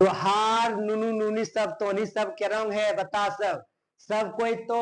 तो हार नुनू नुनी सब तोनी सब के रंग है बता सब सब कोई तो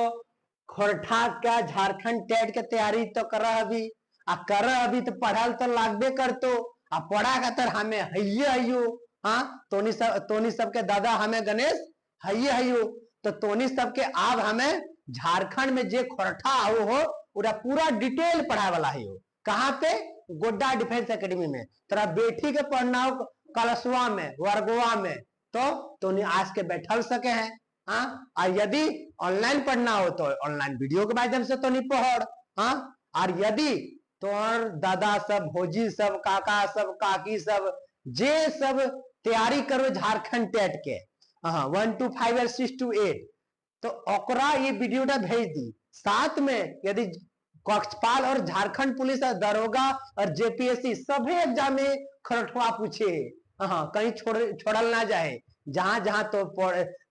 खोरठा का झारखंड टेट के तैयारी तो कर अभी अभी तो पढ़ल तो लागबे कर तो पढ़ा का तर हमें हइये हइयो हाँ तोनी सब के दादा हमें गणेश हइये हइयो तो तोनी सब के अब हमें झारखंड में जे खोरठा आओ हो पूरा डिटेल पढ़ाए वाला है कहाँ पे गोड्डा डिफेंस एकेडमी में तेरा बेटी के पढ़ना हो कलशुआ में वर्गवा में तो आज के बैठल सके हैं हाँ और यदि ऑनलाइन पढ़ना हो तो ऑनलाइन वीडियो के माध्यम से तो नहीं पढ़ हाँ और यदि तो दादा सब भौजी सब काका सब काकी सब जे सब तैयारी करो झारखंड टेट के 1 to 5 और 6 to 8 तो ओकरा ये वीडियो भेज दी साथ में यदि कक्षपाल और झारखंड पुलिस और दरोगा और जेपीएससी सभी एग्जाम में खरठवा पूछे कहीं छोड़ल ना जाए जहां जहां तो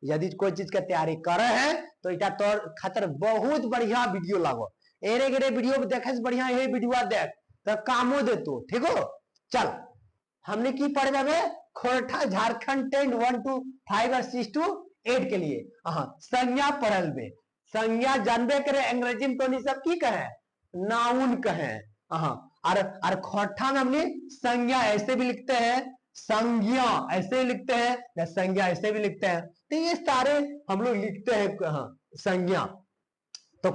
यदि कोई चीज के तैयारी करे है तो इटा तो खातर बहुत बढ़िया वीडियो लागो एरे गेरे वीडियो देखे से बढ़िया यही वीडियो देख तो कामो दे तू ठीक हो चल हमने की पढ़ जावे खोरठा झारखंड 10 1 to 5 और 6 to 8 के लिए संज्ञा पढ़ल में संज्ञा जानबे करे अंग्रेजी में तो नहीं सब की कहे नाउन कहे और खोरठा में हमने संज्ञा ऐसे भी लिखते हैं संज्ञा ऐसे लिखते हैं संज्ञा ऐसे भी लिखते हैं तो ये सारे हम लोग लिखते हैं संज्ञा तो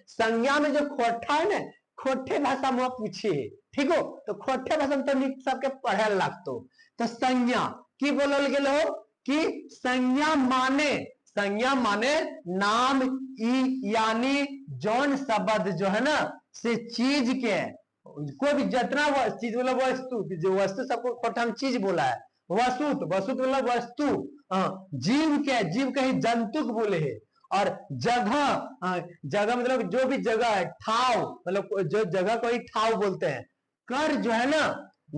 संज्ञा में जो खोरठा है ना खोटे भाषा में पूछे ठीक हो तो खोटे भाषा में तो सबके पढ़े लगतो तो संज्ञा की बोलल गेलो कि संज्ञा माने नाम यानी जौन शब्द जो है ना से चीज के कोई भी जितना चीज बोला वस्तु जो वस्तु सबको खोटा में चीज बोला है वसुत बोला वस्तु जीव के ही जंतु बोले है और जगह मतलब जो भी जगह है ठाव मतलब जो जगह को ही ठाव बोलते हैं कर जो है ना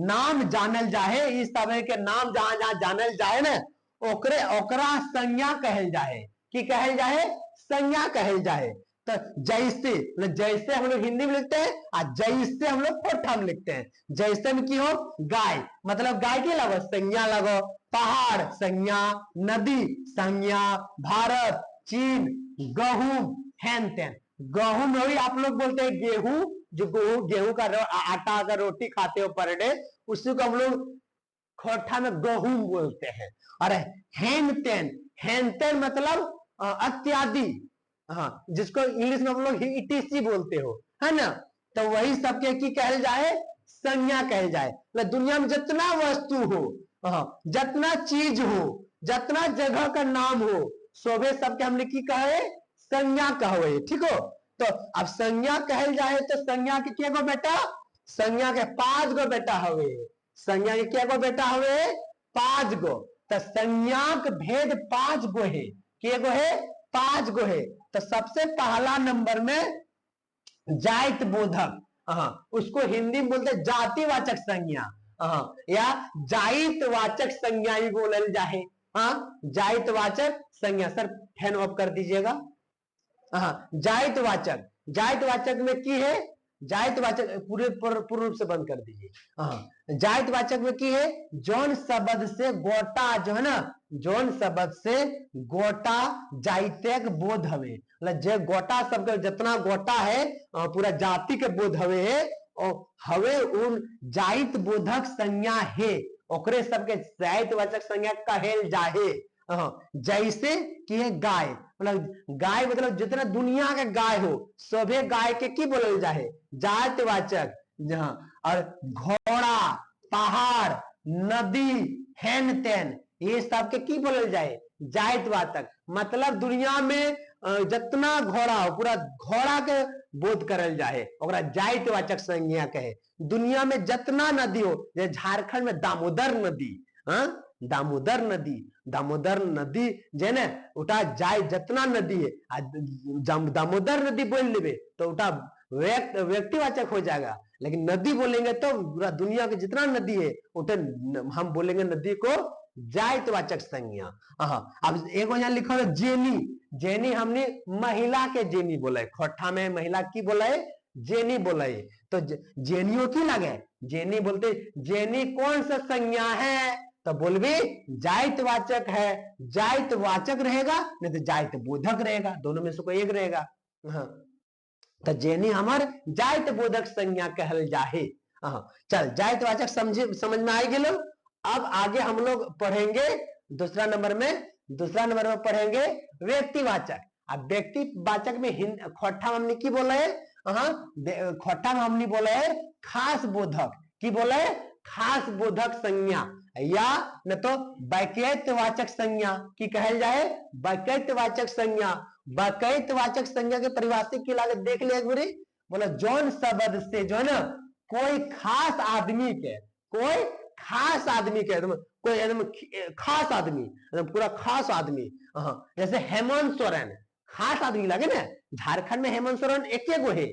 नाम जानल जाए इस तरह के नाम जहां जहां जानल जाए ना ओकरा संज्ञा कहल जाए कि कहल जाए संज्ञा कहल जाए तो जैसे हम लोग हिंदी में लिखते हैं और जैसे हम लोग खोरठा में लिखते हैं जैसे में की हो गाय मतलब गाय के लगो संज्ञा लगो पहाड़ संज्ञा नदी संज्ञा भारत चीन गेहूं हैन तेन गेहूं में भी आप लोग बोलते हैं गेहूं जो गेहूं का आटा का रोटी खाते हो पर डे उसी को हम लोग खोरठा में गेहूं बोलते हैं और हैन तेन मतलब इत्यादि जिसको इंग्लिश में हम लोग इटीसी बोलते हो है ना तो वही सबके की कहल जाए संज्ञा कहल जाए मतलब दुनिया में जितना वस्तु हो जितना चीज हो जितना जगह का नाम हो सोभे सबके हमने की कहे संज्ञा कहे ठीक हो तो अब संज्ञा कहल जाए तो संज्ञा के क्या गो बेटा संज्ञा के 5 गो बेटा हवे संज्ञा के क्या गो बेटा हवे 5 गो तो संज्ञा के भेद 5 गो है के गो है 5 गो है तो सबसे पहला नंबर में जाति बोधक उसको हिंदी में बोलते जातिवाचक संज्ञा या जातिवाचक संज्ञा ही बोलल जाए जातिवाचक संज्ञा सर फैन ऑफ कर दीजिएगा जातिवाचक में की है जातिवाचक पूर्ण रूप से बंद कर दीजिए जातिवाचक में की है जौन शब्द से गोटा जो है ना जौन शब्द से गोटा जातिक बोध हवे मतलब जे गोटा शब्द जितना गोटा है पूरा जाति के बोध हवे है हवे उन जाति बोधक संज्ञा है ओकरे सबके जातिवाचक संज्ञा कहेल जाहे जैसे कि है गाय मतलब जितना दुनिया के गाय हो सभे गाय के की बोलल जाए जातिवाचक जहां और घोड़ा पहाड़ नदी हैन तेन ये सब के की बोलल जाए जातिवाचक मतलब दुनिया में जितना घोड़ा हो पूरा घोड़ा के बोध करल जाए ओकरा जातिवाचक संज्ञा कहे दुनिया में जितना नदी हो जैसे झारखंड में दामोदर नदी जे ने उठा जाए जितना नदी है दामोदर नदी बोल लेवे तो उठा व्यक्तिवाचक हो जाएगा लेकिन नदी बोलेंगे तो पूरा दुनिया के जितना नदी है उठे हम बोलेंगे नदी को जातिवाचक संज्ञा अब एक यहाँ लिखा है जेनी हमने महिला के जेनी बोला है खोठा में महिला की बोला है जेनी बोला है तो जेनियो की लगे जेनी बोलते जेनी कौन सा संज्ञा है तो बोलबी जाइत वाचक है, जाइत वाचक रहेगा, नहीं तो जाइत बोधक रहेगा, दोनों में से कोई एक रहेगा। हाँ, तो जेनी हमर जाइत बोधक संज्ञा कहल जाहे। चल जाइत वाचक समझ में आई गेलो। अब आगे हम लोग पढ़ेंगे दूसरा नंबर में पढ़ेंगे व्यक्तिवाचक। अब व्यक्तिवाचक में खोट्ठा में हमने की बोला है, खोट्ठा में हमने बोला है खास बोधक, की बोला है खास बोधक संज्ञा, या न तो वाचक संज्ञा की कहल जाए वाचक संज्ञा। वाचक संज्ञा के परिभाषित की लागत देख ले एक बारी। बोला जौन शब्द से जो है ना कोई खास आदमी के, कोई खास आदमी के, कोई एकदम खास आदमी, एकदम पूरा खास आदमी, जैसे हेमंत सोरेन खास आदमी लगे ना, झारखंड में हेमंत सोरेन एके गो है,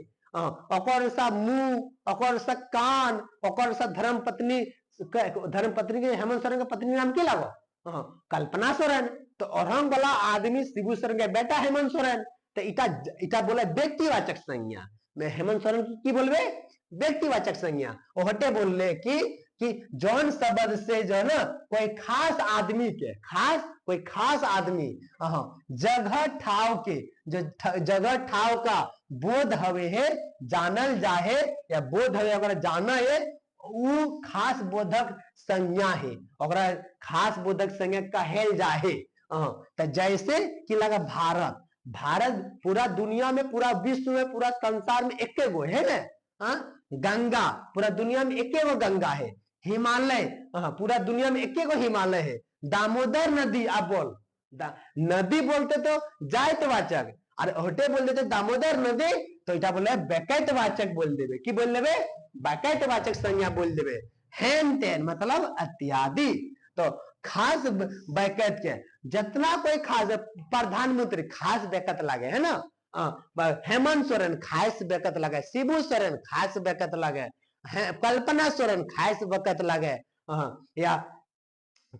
ओकर सा मुंह, ओकर सा कान, ओकर सा धर्मपत्नी के हेमंत सोरेन के पत्नी नाम की लागो कल्पना सोरेन। तो औरंग वाला आदमी शिबू सोरेन के बेटा हेमंत सोरेन। तो इटा बोले व्यक्तिवाचक संज्ञा में हेमंत सोरेन की बोलबे व्यक्तिवाचक संज्ञा। ओहटे बोलले कि जौन शब्द से जो है ना कोई खास आदमी के, कोई खास आदमी जगह ठाव के, जो जगह ठाव का बोध हवे है, जानल जाहे या बोध हवे अगर जाना है, वो खास बोधक संज्ञा है, और खास बोधक संज्ञा कहल जाहे। तो जैसे कि लगा भारत पूरा दुनिया में, पूरा विश्व में, पूरा संसार में एक गो है ना, गंगा पूरा दुनिया में एक गो गंगा है, हिमालय पूरा दुनिया में एक गो हिमालय है, दामोदर नदी आप बोल नदी बोलते तो जाइत वाचक, और होटे बोल देते दामोदर नदी तो इटा बोले बैकैत वाचक बोल देवे, की बोल देवे बैकैत वाचक संज्ञा बोल देवे। हेन तेन मतलब इत्यादि। तो खास बैकैत के जितना कोई खास प्रधानमंत्री खास बैकत लागे है ना, हेमंत सोरेन खास बैकत लगे, शिबू सोरेन खास बैकत लगे, कल्पना सोरेन खास बैकत लगे, या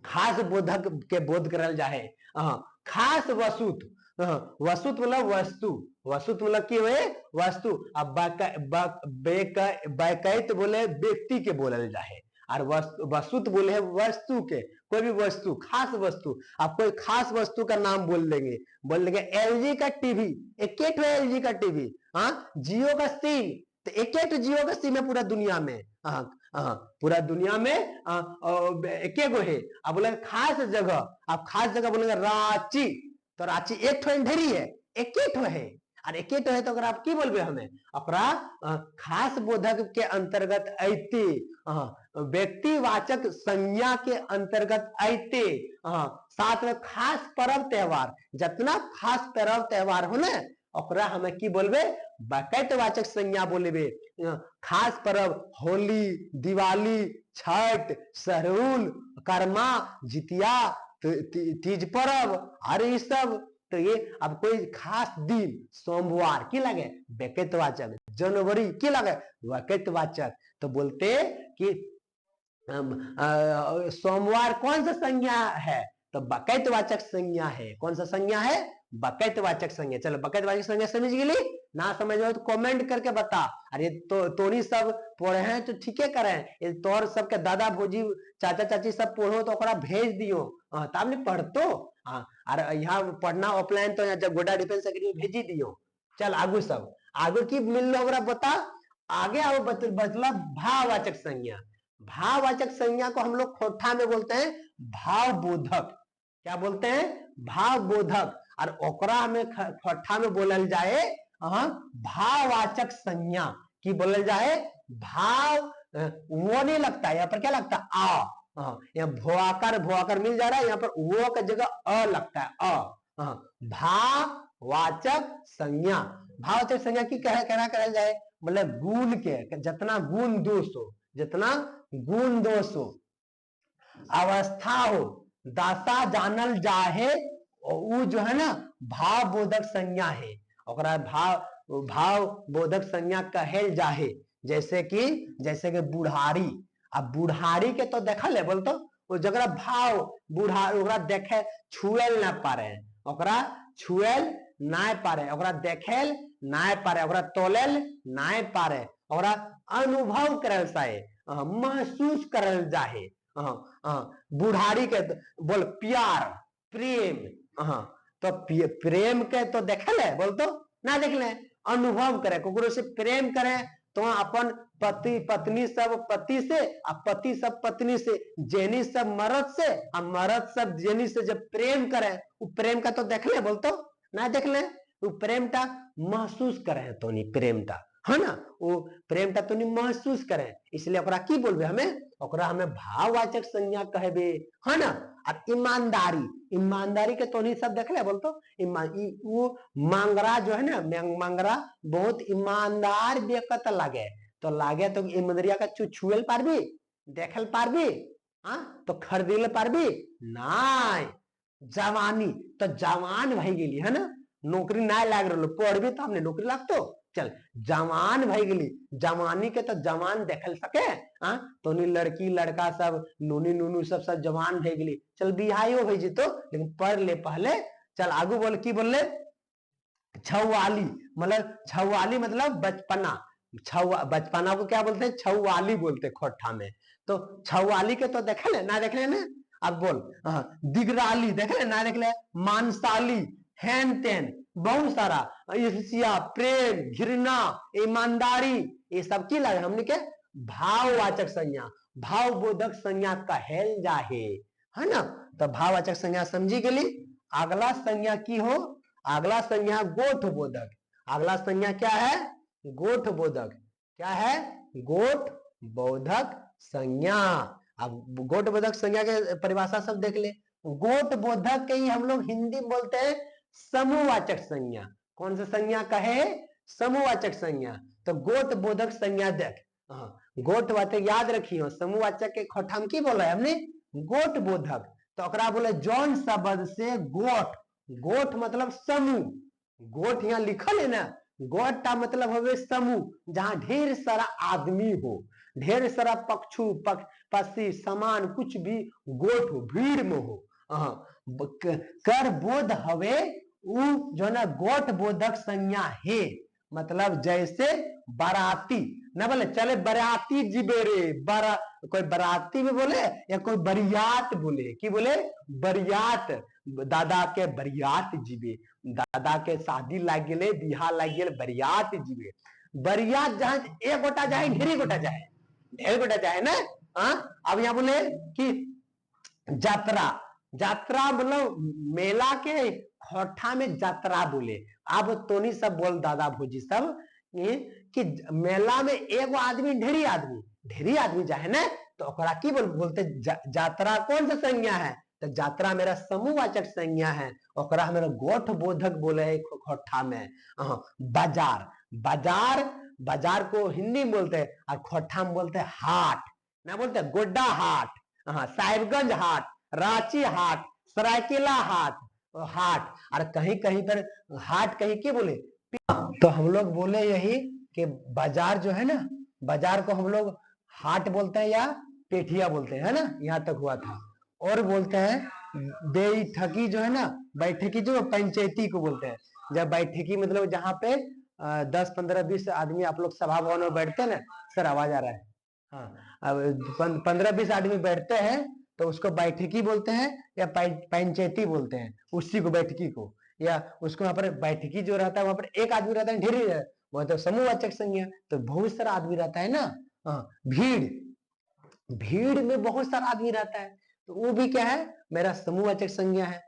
खास बोधक के बोध करल जाए। खास वसुत, वसुत मतलब वस्तु, वसुत मतलब की हुए वस्तु। अब बैकैत बोले व्यक्ति के बोलल जाए, और वसुत बोले वस्तु के, कोई भी वस्तु, खास वस्तु। आप कोई खास वस्तु का नाम बोल देंगे एलजी का टीवी, एक एलजी का टीवी, जियो का सिम, तो एक जियो का सिम है पूरा दुनिया में, पूरा दुनिया में एक गो है। अब बोले खास जगह, आप खास जगह बोलेंगे रांची, तो रांची एक ठो ढेरी है, एक ठो है, और एक है तो अगर आप की बोलबे हमें अपना खास बोधक के अंतर्गत आते, व्यक्तिवाचक संज्ञा के अंतर्गत आते, साथ में खास पर्व त्योहार, जितना खास पर्व त्योहार हो ना ओकरा हमें की बोलबे वाचक संज्ञा बोलेबे। खास पर्व होली, दिवाली, छठ, सरहुल, कर्मा, जितिया, तीज पर्व, अरे ये सब। तो ये अब कोई खास दिन सोमवार की लगे वाचक, जनवरी की लगे वाचक। तो बोलते कि सोमवार कौन सा संज्ञा है, तो वाचक संज्ञा है। कौन सा संज्ञा है? वाचक संज्ञा। चलो वाचक संज्ञा समझ गेली ना, समझ में तो कमेंट करके बता। अरे तो तोरी सब पढ़े हैं तो ठीके करें, तोर सबके दादा भौजी चाचा चाची सब पढ़ो तो ओकरा भेज दियो, तब नहीं पढ़तो। और यहाँ पढ़ना ऑफलाइन तो जब गोडा डिफेंस एकेडमी भेजी दियो। चल आगू सब आगू की मिल लो बता। आगे आओ बतला भाववाचक संज्ञा। भाववाचक संज्ञा को हम लोग खोट्ठा में बोलते हैं भाव बोधक। क्या बोलते हैं? भाव बोधक। और ओकरा में खोट्ठा में बोलल जाए भाववाचक संज्ञा की बोलल जाए भाव, वो नहीं लगता है यहाँ पर, क्या लगता है आ, यहाँ भोआकर मिल जा रहा है, यहाँ पर वो का जगह अ लगता है अ। भाववाचक संज्ञा, भाववाचक संज्ञा की कहना करल जाए मतलब गुण के जितना गुण दोष हो, जितना गुण दोष हो, अवस्था हो, दशा जानल जाहे, वो जो है ना भाव बोधक संज्ञा है। ओकरा भाव बोधक संज्ञा कहल जाहे। जैसे कि बुढ़ारी। अब बुढ़ारी के तो देखल है, बोलतो वो जगह भाव बुढ़ारी ओकरा देखे छुएल ना पारे, ओकरा छुएल ना पारे, ओकरा देखेल ना पारे, ओकरा तोलेल ना पारे, ओकरा अनुभव करल जाए, महसूस करल जाए, बुढ़ारी के बोल प्यार प्रेम। तो प्रेम के तो देखल है बोल तो ना देख ले, अनुभव करे कुकरो से प्रेम करे तो अपन पति पत्नी सब पति से आ पति सब पत्नी से, जेनी सब मर्द से आ मर्द सब जेनी से जब प्रेम करे वो प्रेम का तो देख ले बोल तो ना देख ले, वो प्रेम टा महसूस करे तो नहीं प्रेम टा है ना, वो प्रेम टा तो नहीं महसूस करे, इसलिए ओकरा की बोलबे हमें, ओकरा हमें भाववाचक संज्ञा कहबे है ना। अब ईमानदारी, ईमानदारी के तो नहीं सब देख ले बोल तो वो मांगरा जो है ना, मांगरा बहुत ईमानदार बेकत लागे, तो लागे तो ईमानदारिया का छुएल पारबी देखल पारबी तो खरीदिल पारबी नाय। जवानी तो जवान भई गेली है ना, नौकरी ना लाग रहा पढ़बी तो हमने नौकरी लागतो, चल जवान भई गेली, जवानी के तो जवान देखल सके तो नहीं लड़की लड़का सब नूनी नूनू सब जवान भई गेली, चल बिहाइयो भई जितो लेकिन पढ़ ले पहले। चल आगू बोल की बोल ले, छवाली मतलब बचपना, बचपना को क्या बोलते हैं छवाली बोलते हैं खोठा में, तो छवाली के तो देख ले ना देख ले ना। अब बोल दिगराली देख ले ना देख ले, मानसाली हैन तेन बहुत सारा, ईर्ष्या प्रेम घृणा ईमानदारी ये सब की लगे हमने के भाववाचक संज्ञा, भावबोधक संज्ञा कहल जाहे है ना। तो भाववाचक संज्ञा समझी गेली। अगला संज्ञा की हो, अगला संज्ञा गोठ बोधक। अगला संज्ञा क्या है, गोठ बोधक। क्या है, गोठ बोधक संज्ञा। अब गोठ बोधक संज्ञा के परिभाषा सब देख ले। गोठ बोधक के ही हम लोग हिंदी में बोलते हैं समूहवाचक संज्ञा। कौन सा संज्ञा कहे, समूहवाचक संज्ञा। तो गोठ बोधक संज्ञा देख, गोठ वाचक याद रखियो, समूहवाचक के खोठा में की बोला है हमने, गोठ बोधक। तो ओकरा बोले जौन शब्द से गोठ, गोठ मतलब समूह, गोठ यहाँ लिखल है ना, गोठ का मतलब होवे समूह, जहां ढेर सारा आदमी हो, ढेर सारा पक्षु पक्षी समान कुछ भी गोठ हो, भीड़ में हो। कर बोध हवे उ जो ना गोठ बोधक संज्ञा है। मतलब जैसे बाराती ना बोले चले बराती जीबे रे, बारा कोई बराती में बोले या कोई बरियात बोले, की बोले बरियात, दादा के बरियात जीबे, दादा के शादी लाग गेले बिहा लाग गेल बरियात जीबे। बरियात जहां एक गोटा जाए ढेरी गोटा जाए, ढेर गोटा जाए ना। अब यहाँ बोले कि यात्रा, यात्रा मतलब मेला के खोठा में यात्रा बोले। अब तोनी सब बोल दादा भोजी सब कि मेला में एगो आदमी ढेरी आदमी जाए ना, तो ओकरा की बोलते यात्रा कौन सा संज्ञा है, तो यात्रा मेरा समूहवाचक संज्ञा है, ओकरा हमारा गोठ बोधक बोले है खोठा में। बाजार, बाजार, बाजार को हिंदी में बोलते हैं और खोठा में बोलते हैं हाट, ना बोलते गोड्डा हाट, साहिबगंज हाट, रांची हाट, सरायकेला हाट, हाट। और कहीं कहीं पर हाट कहीं के बोले, तो हम लोग बोले यही कि बाजार जो है ना, बाजार को हम लोग हाट बोलते हैं या पेठिया बोलते हैं, है ना, यहाँ तक हुआ था। और बोलते हैं बैठकी जो है ना, बैठकी जो पंचायती को बोलते हैं। जब बैठकी मतलब जहाँ पे 10 15 20 आदमी आप लोग सभा भवन में बैठते हैं ना, सर आवाज आ रहा है, अब 15 20 आदमी बैठते हैं तो उसको बैठकी बोलते हैं या पंचायती बोलते हैं, उसी को बैठकी को, या उसको वहां पर बैठकी जो रहता है वहां पर एक आदमी रहता है ढेरी है, वो तो समूहवाचक संज्ञा। तो बहुत सारा आदमी रहता है ना, भीड़, भीड़ में बहुत सारा आदमी रहता है, तो वो भी क्या है, मेरा समूहवाचक संज्ञा है।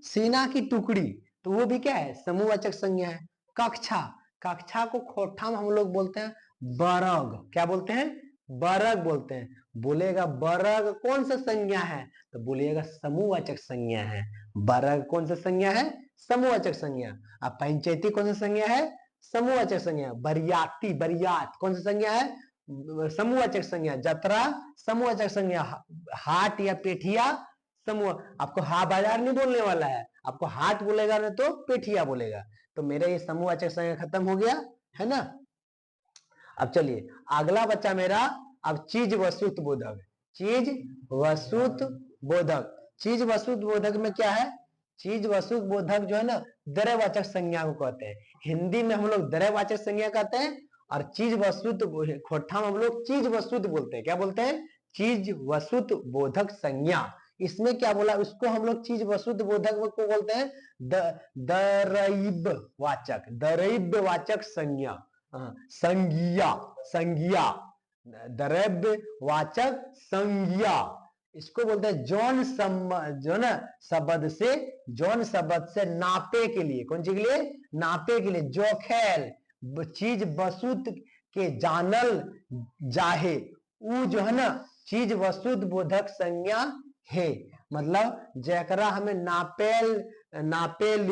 सेना की टुकड़ी, तो वो भी क्या है, समूहवाचक संज्ञा है। कक्षा, कक्षा को खोठा में हम लोग बोलते हैं बरग, क्या बोलते हैं, बरग बोलते हैं। बोलेगा बरग कौन सा संज्ञा है, तो बोलिएगा समूहवाचक संज्ञा है। बरग कौन सा संज्ञा है, समूहवाचक संज्ञा। अब पंचायती कौन सा संज्ञा है, समूहवाचक संज्ञा। बरियाती, बरियात कौन सा संज्ञा है, समूहवाचक संज्ञा। जतरा समूहवाचक संज्ञा। हाट या पेठिया समूह, आपको हा बाजार नहीं बोलने वाला है, आपको हाट बोलेगा ना तो पेठिया बोलेगा। तो मेरा ये समूहवाचक संज्ञा खत्म हो गया है ना। अब चलिए अगला बच्चा मेरा, अब चीज वस्तुत बोधक। चीज वस्तुत बोधक, चीज वस्तुत बोधक में क्या है, चीज वस्तुत बोधक जो है ना द्रव्यवाचक संज्ञा को कहते हैं। हिंदी में हम लोग द्रव्यवाचक संज्ञा कहते हैं, और चीज वस्तुत खोठा में हम लोग चीज वस्तुत बोलते हैं। क्या बोलते हैं, चीज वस्तु बोधक संज्ञा। इसमें क्या बोला, उसको हम लोग चीज वस्तु बोधक को बोलते हैं दरईब वाचक, दरईब वाचक संज्ञा, संज्ञा, संज्ञा, द्रव्य वाचक संज्ञा, इसको बोलते हैं जौन जो ना शब्द से, जौन शब्द से नापे के लिए, कौन चीज के लिए, नापे के लिए, जोखेल चीज वस्तु के जानल जाहे, वो जो है ना चीज वस्तु बोधक संज्ञा है। मतलब जकरा हमें नापेल, नापेल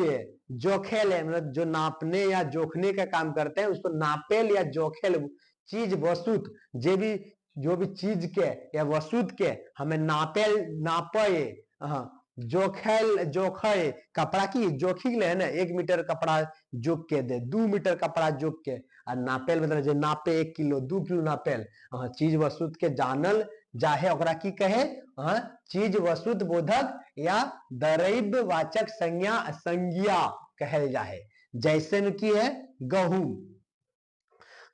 जोखेल है, मतलब जो नापने या जोखने का काम करते हैं उसको नापेल या जोखेल चीज वस्तु, जो भी चीज के या वस्तु के हमें नापेल, नापे, जोखेल, जोखे कपड़ा की जोखी ले ना, 1 मीटर कपड़ा जोक के दे, 2 मीटर कपड़ा जोक के, और नापेल मतलब जो नापे 1 किलो 2 किलो नापेल, चीज वस्तु के जानल जाहे ओकरा की कहे, चीज वस्तु बोधक या दरईब वाचक संज्ञा, संज्ञा कहल जाहे। जैसे में की है गहूम,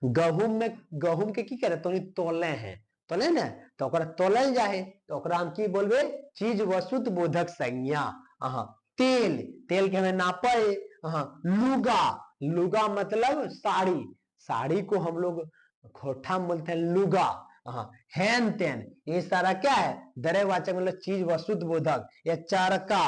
गहूम में, गहूम के की करे तो तोले हैं, तोले ना, तो ओकरा तोलल जाहे तो ओकरा हम की बोलबे, चीज वस्तु बोधक संज्ञा। तेल, तेल के हमें नापे, लुगा, लुगा मतलब साड़ी, साड़ी को हम लोग खोठा में बोलते हैं लुगा, हैन तेन, ये सारा क्या है दरवाचक मतलब चीज वस्तु बोधक। या चरका,